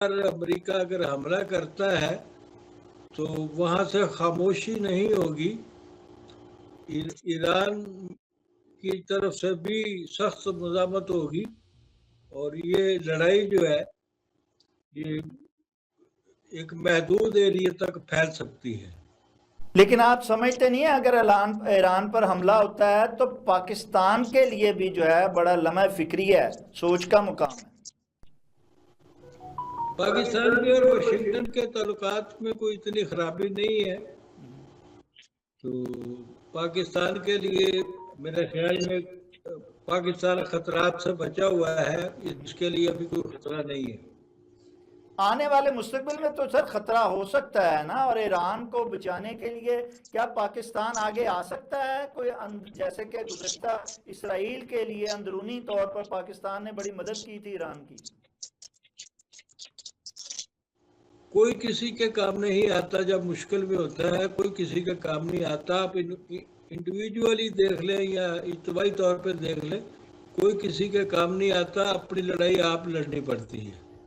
पर अमेरिका अगर हमला करता है तो वहाँ से खामोशी नहीं होगी, ईरान की तरफ से भी सख्त मज़ामत होगी और ये लड़ाई जो है ये एक महदूद एरिया तक फैल सकती है। लेकिन आप समझते नहीं है अगर ईरान पर हमला होता है तो पाकिस्तान के लिए भी जो है बड़ा लम्हा फिक्री है, सोच का मुकाम है। पाकिस्तान के और वाशिंगटन के ताल्लुकात में कोई इतनी खराबी नहीं है, तो पाकिस्तान के लिए मेरे ख्याल में पाकिस्तान खतरात से बचा हुआ है, इसके लिए अभी कोई खतरा नहीं है। आने वाले मुस्तकबिल में तो सर खतरा हो सकता है ना, और ईरान को बचाने के लिए क्या पाकिस्तान आगे आ सकता है कोई, जैसे कि गुज़श्ता इसराइल के लिए अंदरूनी तौर पर पाकिस्तान ने बड़ी मदद की थी ईरान की। कोई किसी के काम नहीं आता, जब मुश्किल में होता है कोई किसी के काम नहीं आता। आप इंडिविजुअली देख लें या इज्तिमाई तौर पर देख लें, कोई किसी के काम नहीं आता, अपनी लड़ाई आप लड़नी पड़ती है।